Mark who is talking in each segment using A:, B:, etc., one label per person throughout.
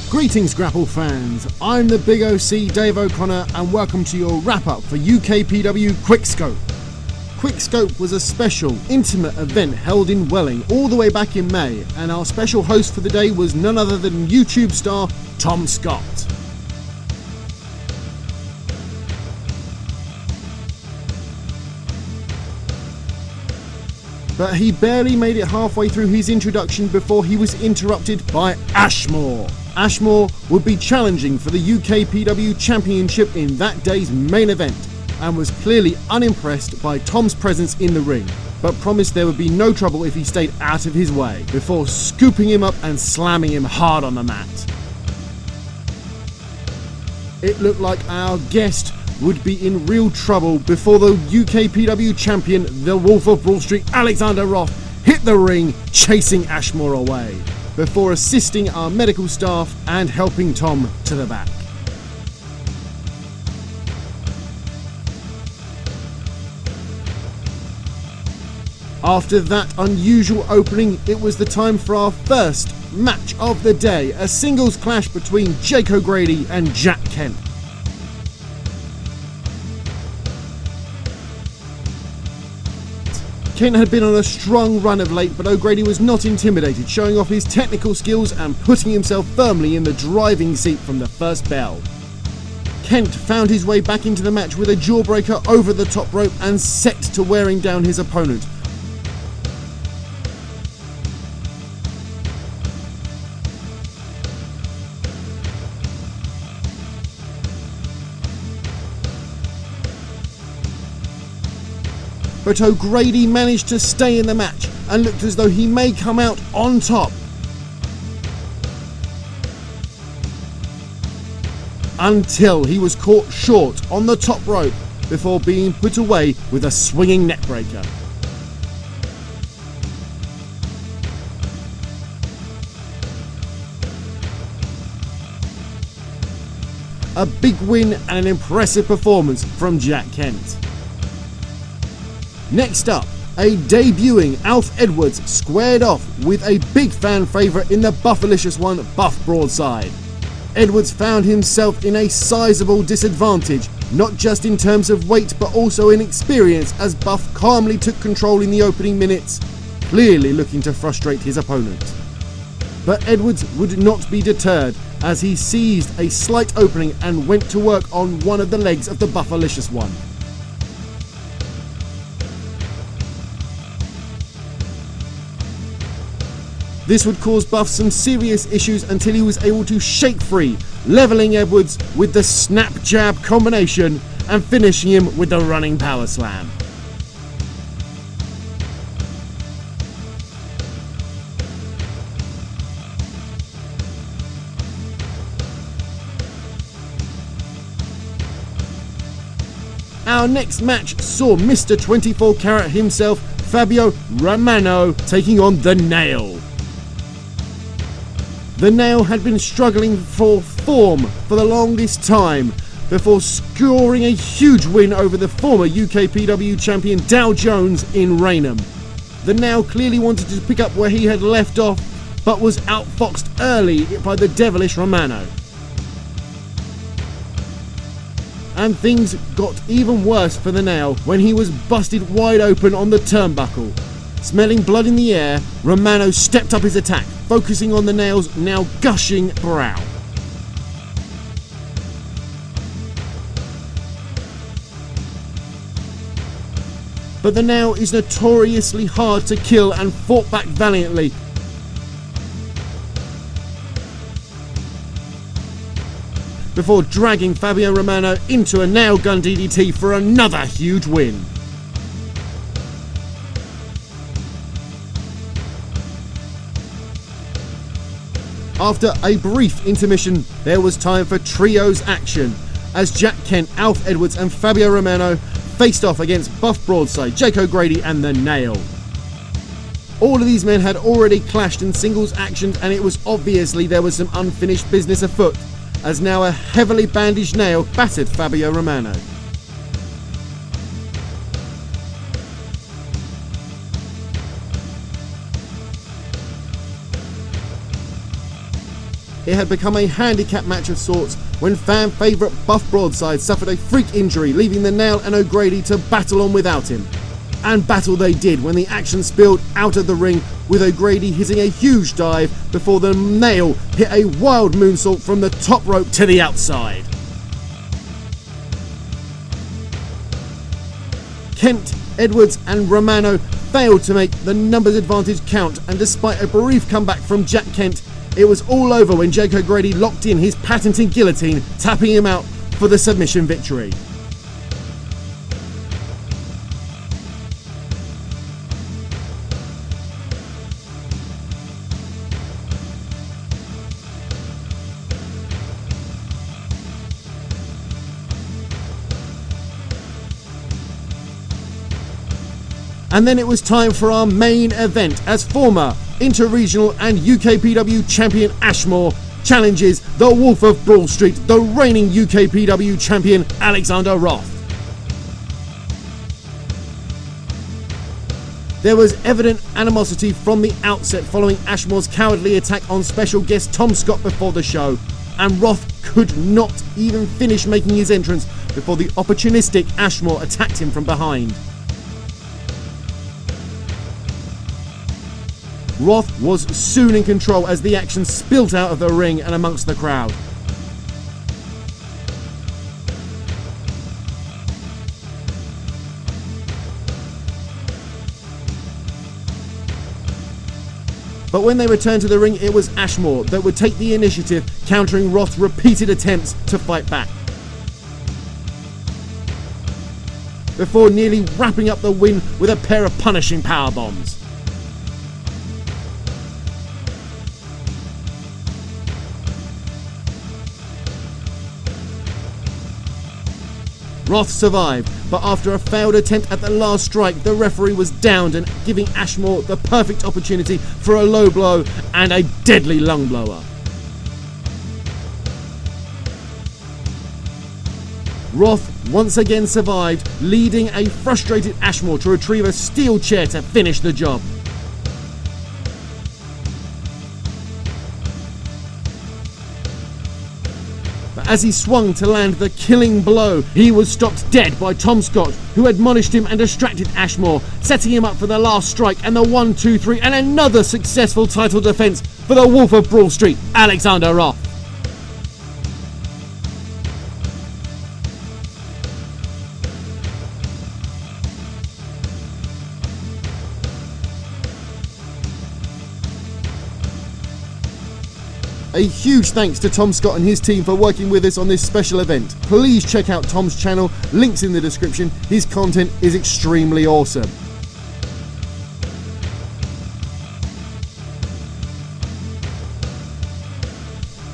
A: Greetings Grapple fans, I'm the Big OC Dave O'Connor and welcome to your wrap-up for UKPW Quickscope. Quickscope was a special, intimate event held in Welling all the way back in May, and our special host for the day was none other than YouTube star Tom Scott. But he barely made it halfway through his introduction before he was interrupted by Ashmore. Ashmore would be challenging for the UKPW Championship in that day's main event, and was clearly unimpressed by Tom's presence in the ring, but promised there would be no trouble if he stayed out of his way, before scooping him up and slamming him hard on the mat. It looked like our guest would be in real trouble before the UKPW champion, the Wolf of Broad Street, Alexander Roth, hit the ring, chasing Ashmore away, before assisting our medical staff and helping Tom to the back. After that unusual opening, it was the time for our first match of the day, a singles clash between Jake O'Grady and Jack Kent. Kent had been on a strong run of late, but O'Grady was not intimidated, showing off his technical skills and putting himself firmly in the driving seat from the first bell. Kent found his way back into the match with a jawbreaker over the top rope and set to wearing down his opponent. But O'Grady managed to stay in the match and looked as though he may come out on top. Until he was caught short on the top rope before being put away with a swinging neckbreaker. A big win and an impressive performance from Jack Kent. Next up, a debuting Alf Edwards squared off with a big fan favourite in the Buffalicious one, Buff Broadside. Edwards found himself in a sizable disadvantage, not just in terms of weight but also in experience, as Buff calmly took control in the opening minutes, clearly looking to frustrate his opponent. But Edwards would not be deterred, as he seized a slight opening and went to work on one of the legs of the Buffalicious one. This would cause Buff some serious issues until he was able to shake free, levelling Edwards with the snap jab combination and finishing him with the running power slam. Our next match saw Mr. 24 Karat himself, Fabio Romano, taking on The Nail. The Nail had been struggling for form for the longest time before scoring a huge win over the former UKPW champion Dow Jones in Raynham. The Nail clearly wanted to pick up where he had left off, but was outfoxed early by the devilish Romano. And things got even worse for the Nail when he was busted wide open on the turnbuckle. Smelling blood in the air, Romano stepped up his attack, focusing on the Nail's now gushing brow. But the Nail is notoriously hard to kill and fought back valiantly. Before dragging Fabio Romano into a nail gun DDT for another huge win. After a brief intermission, there was time for trios action, as Jack Kent, Alf Edwards and Fabio Romano faced off against Buff Broadside, Jake O'Grady and The Nail. All of these men had already clashed in singles actions, and it was obviously there was some unfinished business afoot, as now a heavily bandaged Nail battered Fabio Romano. it had become a handicap match of sorts when fan favourite Buff Broadside suffered a freak injury, leaving the Nail and O'Grady to battle on without him. And battle they did when the action spilled out of the ring, with O'Grady hitting a huge dive before the Nail hit a wild moonsault from the top rope to the outside. Kent, Edwards and Romano failed to make the numbers advantage count, and despite a brief comeback from Jack Kent, it was all over when Jake O'Grady locked in his patented guillotine, tapping him out for the submission victory. And then it was time for our main event, as former Inter-Regional and UKPW champion Ashmore challenges the Wolf of Broad Street, the reigning UKPW champion Alexander Roth. There was evident animosity from the outset following Ashmore's cowardly attack on special guest Tom Scott before the show, and Roth could not even finish making his entrance before the opportunistic Ashmore attacked him from behind. Roth was soon in control as the action spilt out of the ring and amongst the crowd. But when they returned to the ring, it was Ashmore that would take the initiative, countering Roth's repeated attempts to fight back, before nearly wrapping up the win with a pair of punishing powerbombs. Roth survived, but after a failed attempt at the last strike, the referee was downed and giving Ashmore the perfect opportunity for a low blow and a deadly lung blower. Roth once again survived, leading a frustrated Ashmore to retrieve a steel chair to finish the job. But as he swung to land the killing blow, he was stopped dead by Tom Scott, who admonished him and distracted Ashmore, setting him up for the last strike and the 1, 2, 3 and another successful title defence for the Wolf of Broad Street, Alexander Roth. A huge thanks to Tom Scott and his team for working with us on this special event. Please check out Tom's channel, links in the description. His content is extremely awesome.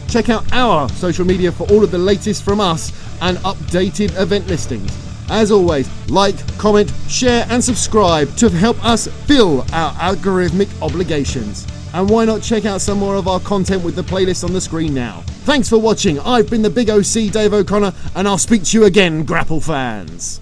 A: Check out our social media for all of the latest from us and updated event listings. As always, like, comment, share and subscribe to help us fill our algorithmic obligations. And why not check out some more of our content with the playlist on the screen now. Thanks for watching. I've been the Big OC, Dave O'Connor, and I'll speak to you again, Grapple fans.